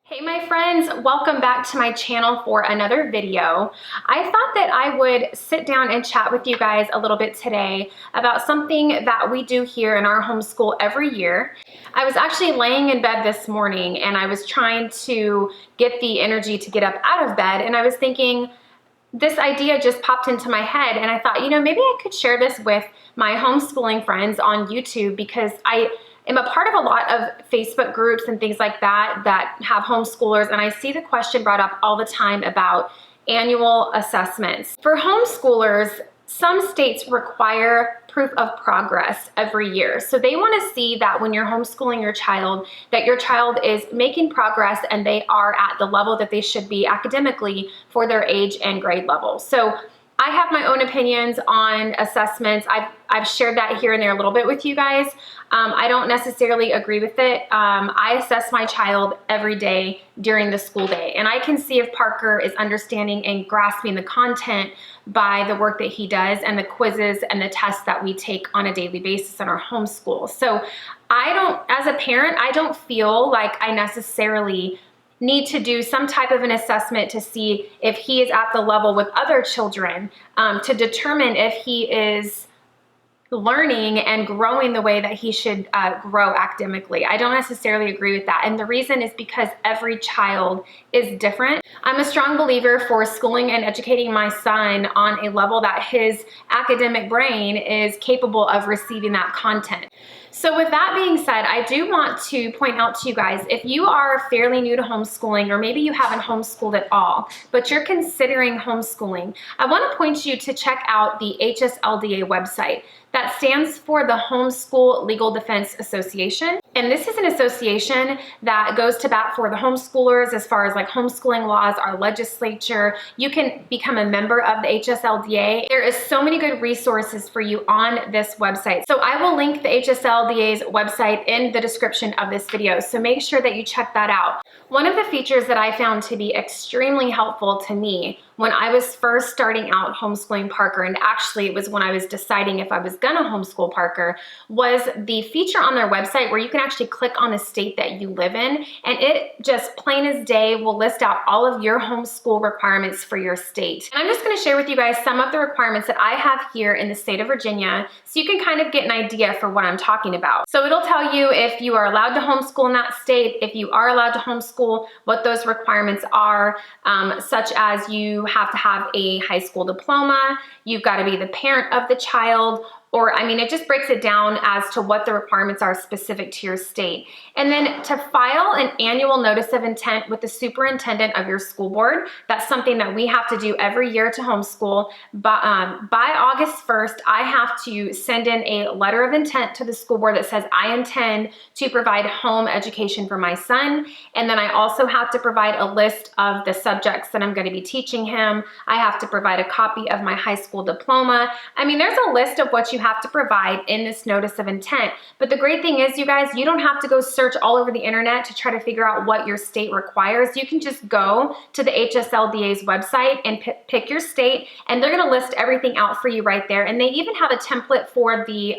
Hey my friends, welcome back to my channel for another video. I thought that I would sit down and chat with you guys a little bit today about something that we do here in our homeschool every year. I was actually laying in bed this morning and I was trying to get the energy to get up out of bed, and I was thinking, this idea just popped into my head, and I thought, maybe I could share this with my homeschooling friends on YouTube, because I am a part of a lot of Facebook groups and things like that that have homeschoolers, and I see the question brought up all the time about annual assessments. For homeschoolers, some states require proof of progress every year. So they want to see that when you're homeschooling your child, that your child is making progress and they are at the level that they should be academically for their age and grade level. So I have my own opinions on assessments. I've shared that here and there a little bit with you guys. I don't necessarily agree with it. I assess my child every day during the school day, and I can see if Parker is understanding and grasping the content by the work that he does and the quizzes and the tests that we take on a daily basis in our homeschool. So as a parent, I don't feel like I necessarily need to do some type of an assessment to see if he is at the level with other children, to determine if he is learning and growing the way that he should grow academically. I don't necessarily agree with that. And the reason is because every child is different. I'm a strong believer for schooling and educating my son on a level that his academic brain is capable of receiving that content. So with that being said, I do want to point out to you guys, if you are fairly new to homeschooling, or maybe you haven't homeschooled at all, but you're considering homeschooling, I want to point you to check out the HSLDA website. That stands for the Homeschool Legal Defense Association. And this is an association that goes to bat for the homeschoolers as far as like homeschooling laws, our legislature. You can become a member of the HSLDA. There is so many good resources for you on this website. So I will link the HSLDA's website in the description of this video. So make sure that you check that out. One of the features that I found to be extremely helpful to me when I was first starting out homeschooling Parker, and actually it was when I was deciding if I was gonna homeschool Parker, was the feature on their website where you can actually click on the state that you live in, and it just plain as day will list out all of your homeschool requirements for your state. And I'm just gonna share with you guys some of the requirements that I have here in the state of Virginia, so you can kind of get an idea for what I'm talking about. So it'll tell you if you are allowed to homeschool in that state, if you are allowed to homeschool, what those requirements are, such as you have to have a high school diploma, you've got to be the parent of the child, or it just breaks it down as to what the requirements are specific to your state. And then to file an annual notice of intent with the superintendent of your school board. That's something that we have to do every year to homeschool. But by August 1st, I have to send in a letter of intent to the school board that says I intend to provide home education for my son. And then I also have to provide a list of the subjects that I'm going to be teaching him. I have to provide a copy of my high school diploma. There's a list of what you have to provide in this notice of intent. But the great thing is, you guys, you don't have to go search all over the internet to try to figure out what your state requires. You can just go to the HSLDA's website and pick your state, and they're going to list everything out for you right there. And they even have a template for the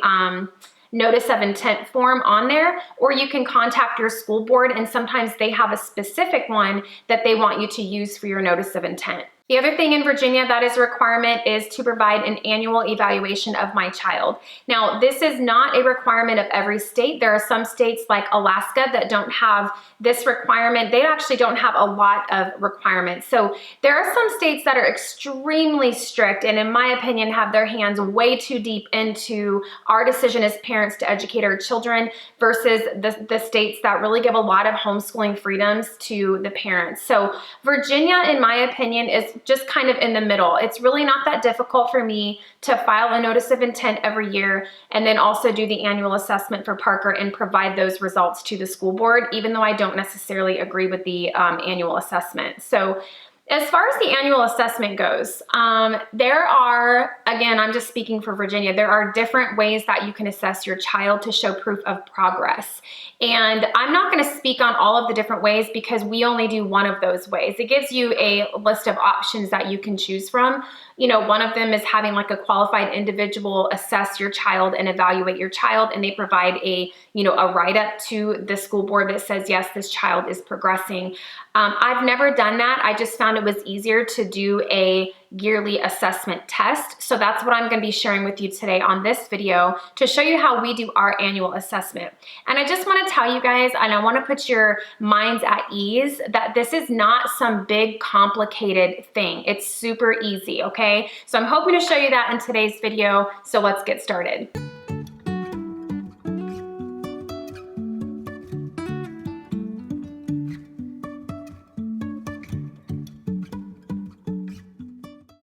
notice of intent form on there, or you can contact your school board, and sometimes they have a specific one that they want you to use for your notice of intent. The other thing in Virginia that is a requirement is to provide an annual evaluation of my child. Now, this is not a requirement of every state. There are some states like Alaska that don't have this requirement. They actually don't have a lot of requirements. So there are some states that are extremely strict, and in my opinion have their hands way too deep into our decision as parents to educate our children, versus the states that really give a lot of homeschooling freedoms to the parents. So Virginia, in my opinion, is just kind of in the middle. It's really not that difficult for me to file a notice of intent every year, and then also do the annual assessment for Parker and provide those results to the school board, even though I don't necessarily agree with the annual assessment. So As far as the annual assessment goes, there are, again, I'm just speaking for Virginia, there are different ways that you can assess your child to show proof of progress. And I'm not going to speak on all of the different ways because we only do one of those ways. It gives you a list of options that you can choose from. You know, one of them is having like a qualified individual assess your child and evaluate your child, and they provide a, you know, a write-up to the school board that says, yes, this child is progressing. I've never done that. I just found it was easier to do a yearly assessment test. So that's what I'm going to be sharing with you today on this video to show you how we do our annual assessment. And I just want to tell you guys, and I want to put your minds at ease, that this is not some big complicated thing. It's super easy, okay? So I'm hoping to show you that in today's video. So let's get started.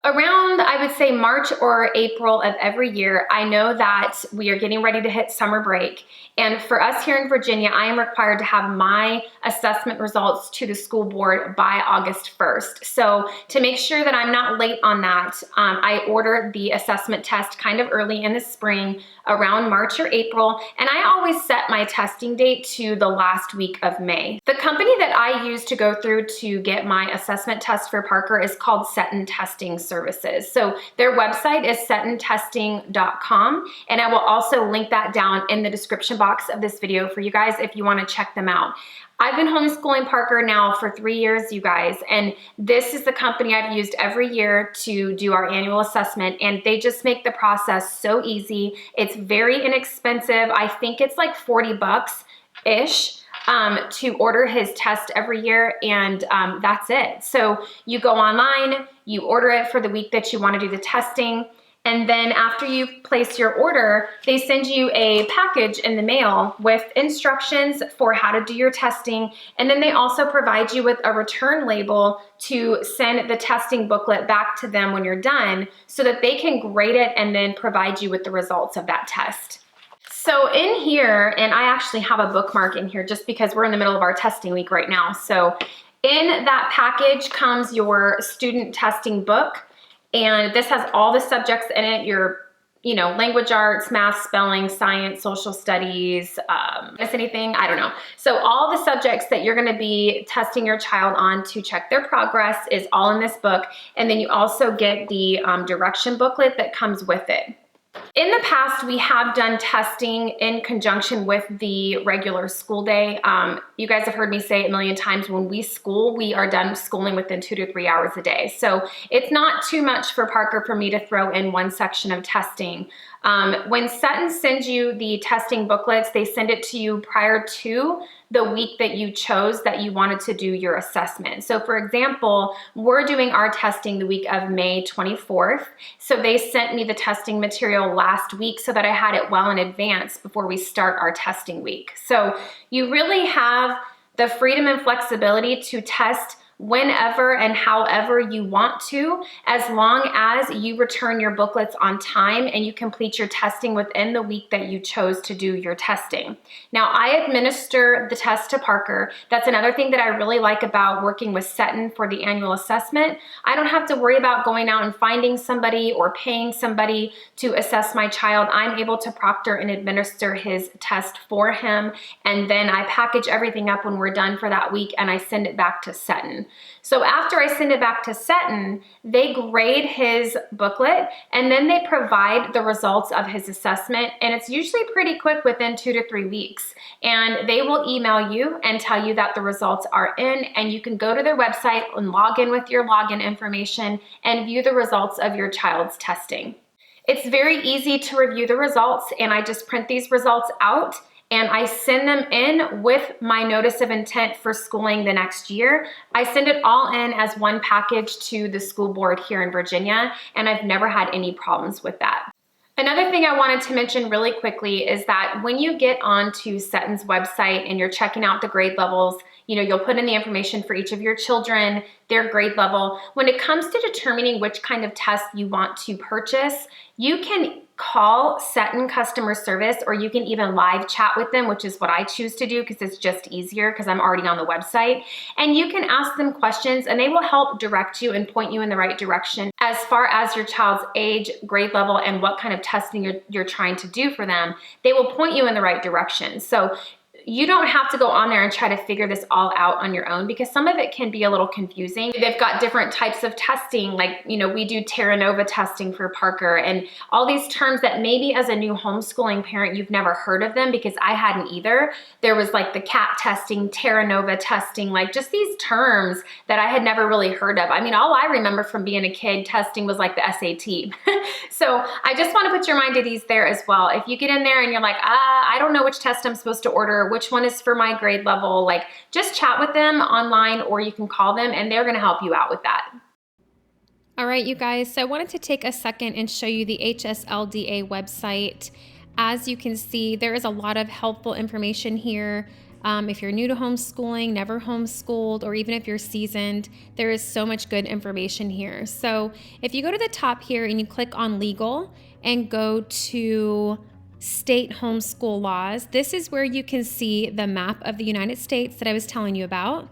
Around, I would say, March or April of every year, I know that we are getting ready to hit summer break. And for us here in Virginia, I am required to have my assessment results to the school board by August 1st. So to make sure that I'm not late on that, I order the assessment test kind of early in the spring, around March or April. And I always set my testing date to the last week of May. The company that I use to go through to get my assessment test for Parker is called Seton Testing Services. So their website is setontesting.com, and I will also link that down in the description box of this video for you guys if you want to check them out. I've been homeschooling Parker now for 3 years, you guys, and this is the company I've used every year to do our annual assessment, and they just make the process so easy. It's very inexpensive. I think it's like 40 bucks-ish. To order his test every year, and that's it. So you go online, you order it for the week that you want to do the testing, and then after you place your order, they send you a package in the mail with instructions for how to do your testing, and then they also provide you with a return label to send the testing booklet back to them when you're done so that they can grade it and then provide you with the results of that test. So in here, and I actually have a bookmark in here just because we're in the middle of our testing week right now. So in that package comes your student testing book, and this has all the subjects in it, your, you know, language arts, math, spelling, science, social studies, miss anything? I don't know. So all the subjects that you're going to be testing your child on to check their progress is all in this book. And then you also get the direction booklet that comes with it. In the past, we have done testing in conjunction with the regular school day. You guys have heard me say it a million times, when we school, we are done schooling within 2 to 3 hours a day. So it's not too much for Parker for me to throw in one section of testing. When Seton sends you the testing booklets, they send it to you prior to the week that you chose that you wanted to do your assessment. So for example, we're doing our testing the week of May 24th. So they sent me the testing material last week so that I had it well in advance before we start our testing week. So you really have the freedom and flexibility to test whenever and however you want to, as long as you return your booklets on time and you complete your testing within the week that you chose to do your testing. Now, I administer the test to Parker. That's another thing that I really like about working with Seton for the annual assessment. I don't have to worry about going out and finding somebody or paying somebody to assess my child. I'm able to proctor and administer his test for him, and then I package everything up when we're done for that week and I send it back to Seton. So after I send it back to Seton, they grade his booklet and then they provide the results of his assessment, and it's usually pretty quick, within 2 to 3 weeks. And they will email you and tell you that the results are in, and you can go to their website and log in with your login information and view the results of your child's testing. It's very easy to review the results, and I just print these results out and I send them in with my notice of intent for schooling the next year. I send it all in as one package to the school board here in Virginia, and I've never had any problems with that. Another thing I wanted to mention really quickly is that when you get onto Seton's website and you're checking out the grade levels, you'll put in the information for each of your children, their grade level. When it comes to determining which kind of test you want to purchase, you can call Seton customer service, or you can even live chat with them, which is what I choose to do because it's just easier because I'm already on the website. And you can ask them questions and they will help direct you and point you in the right direction as far as your child's age, grade level, and what kind of testing you're trying to do for them. They will point you in the right direction. So you don't have to go on there and try to figure this all out on your own, because some of it can be a little confusing. They've got different types of testing, like, we do Terra Nova testing for Parker, and all these terms that maybe as a new homeschooling parent, you've never heard of them, because I hadn't either. There was like the CAT testing, Terra Nova testing, like just these terms that I had never really heard of. I mean, all I remember from being a kid testing was like the SAT. So I just want to put your mind at ease there as well. If you get in there and you're like, I don't know which test I'm supposed to order, which one is for my grade level, like just chat with them online, or you can call them and they're going to help you out with that. All right, you guys, so I wanted to take a second and show you the HSLDA website. As you can see, there is a lot of helpful information here. If you're new to homeschooling, never homeschooled, or even if you're seasoned, there is so much good information here. So if you go to the top here and you click on legal and go to state homeschool laws, this is where you can see the map of the United States that I was telling you about.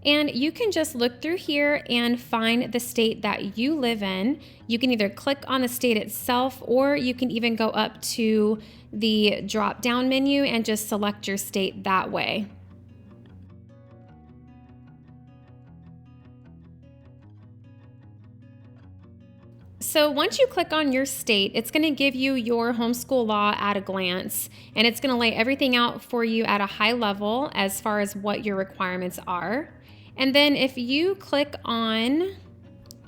And you can just look through here and find the state that you live in. You can either click on the state itself, or you can even go up to the drop-down menu and just select your state that way. So once you click on your state, it's going to give you your homeschool law at a glance, and it's going to lay everything out for you at a high level as far as what your requirements are. And then if you click on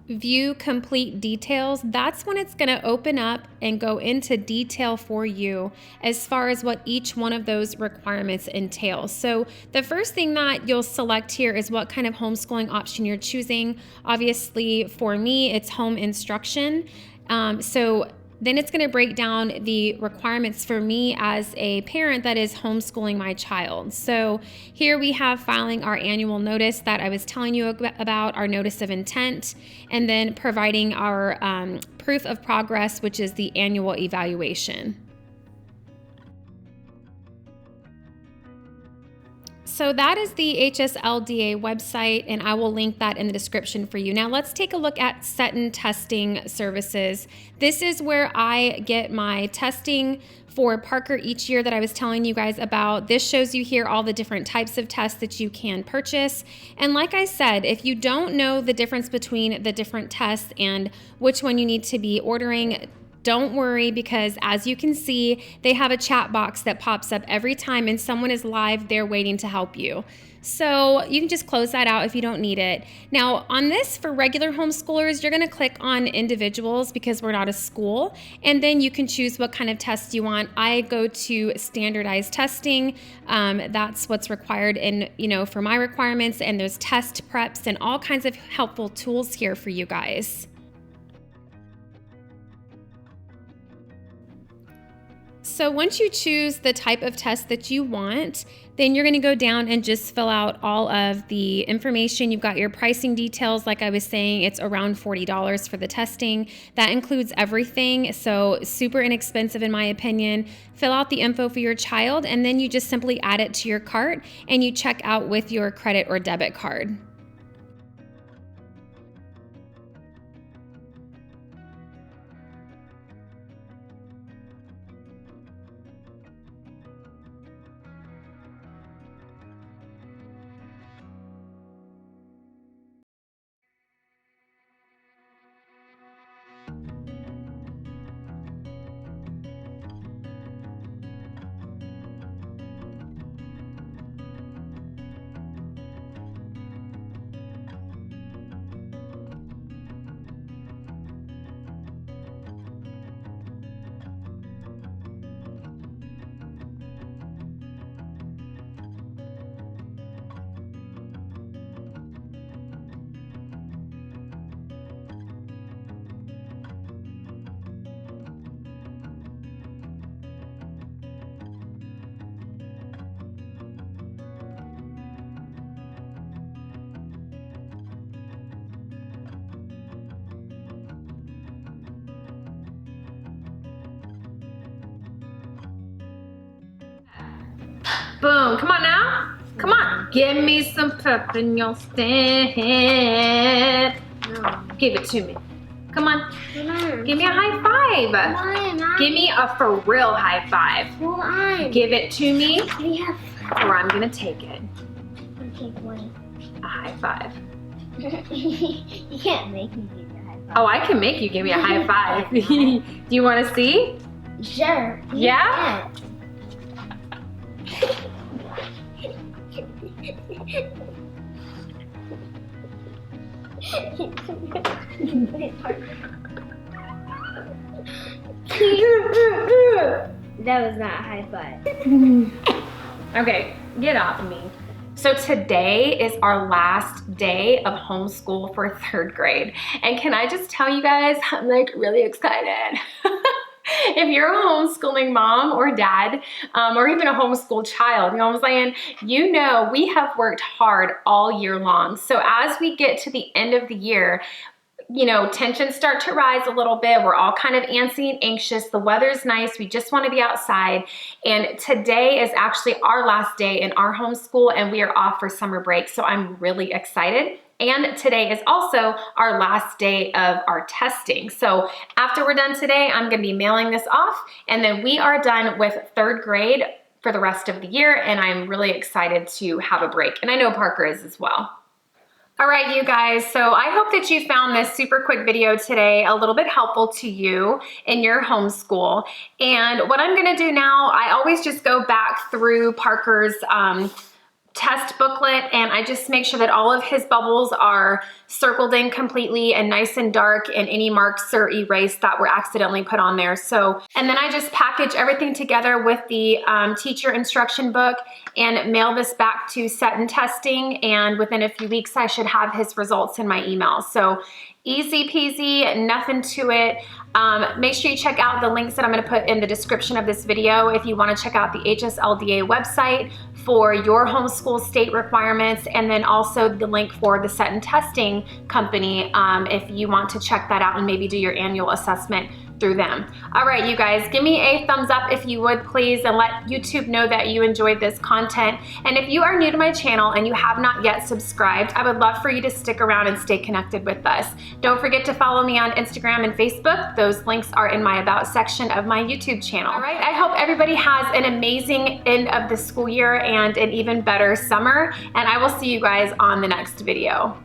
View Complete Details, that's when it's going to open up and go into detail for you as far as what each one of those requirements entails. So the first thing that you'll select here is what kind of homeschooling option you're choosing. Obviously, for me, it's home instruction. So then it's going to break down the requirements for me as a parent that is homeschooling my child. So here we have filing our annual notice that I was telling you about, our notice of intent, and then providing our proof of progress, which is the annual evaluation. So that is the HSLDA website, and I will link that in the description for you. Now let's take a look at Seton Testing Services. This is where I get my testing for Parker each year that I was telling you guys about. This shows you here all the different types of tests that you can purchase. And like I said, if you don't know the difference between the different tests and which one you need to be ordering, don't worry, because as you can see, they have a chat box that pops up every time and someone is live there waiting to help you. So you can just close that out if you don't need it. Now on this, for regular homeschoolers, you're gonna click on individuals because we're not a school, and then you can choose what kind of test you want. I go to standardized testing. That's what's required in, for my requirements, and there's test preps and all kinds of helpful tools here for you guys. So once you choose the type of test that you want, then you're going to go down and just fill out all of the information. You've got your pricing details. Like I was saying, it's around $40 for the testing. That includes everything, so super inexpensive in my opinion. Fill out the info for your child, and then you just simply add it to your cart and you check out with your credit or debit card. Give me some pep in your step. No. Give it to me. Come on. Hold on. Give me a high five. Hold on. Give me a for real high five. Hold on. Give it to me, We have. or I'm gonna take it. Okay, one. A high five. You can't make me give you a high five. Oh, I can make you give me a high five. Do you want to see? Sure. Yeah? That was not a high five. Okay, get off me. So today is our last day of homeschool for 3rd grade. And can I just tell you guys, I'm like really excited. If you're a homeschooling mom or dad, or even a homeschool child, you know what I'm saying? You know we have worked hard all year long. So as we get to the end of the year, you know, tensions start to rise a little bit. We're all kind of antsy and anxious. The weather's nice. We just want to be outside. And today is actually our last day in our homeschool, and we are off for summer break. So I'm really excited. And today is also our last day of our testing. So after we're done today, I'm going to be mailing this off, and then we are done with 3rd grade for the rest of the year. And I'm really excited to have a break. And I know Parker is as well. All right, you guys, so I hope that you found this super quick video today a little bit helpful to you in your homeschool. And what I'm gonna do now, I always just go back through Parker's test booklet, and I just make sure that all of his bubbles are circled in completely and nice and dark, and any marks are erased that were accidentally put on there. So, and then I just package everything together with the teacher instruction book and mail this back to Seton Testing, and within a few weeks I should have his results in my email. So easy peasy, nothing to it. Make sure you check out the links that I'm gonna put in the description of this video if you wanna check out the HSLDA website for your homeschool state requirements, and then also the link for the Seton Testing Company if you want to check that out and maybe do your annual assessment through them. All right, you guys, give me a thumbs up if you would, please, and let YouTube know that you enjoyed this content. And if you are new to my channel and you have not yet subscribed, I would love for you to stick around and stay connected with us. Don't forget to follow me on Instagram and Facebook. Those links are in my About section of my YouTube channel. All right, I hope everybody has an amazing end of the school year and an even better summer, and I will see you guys on the next video.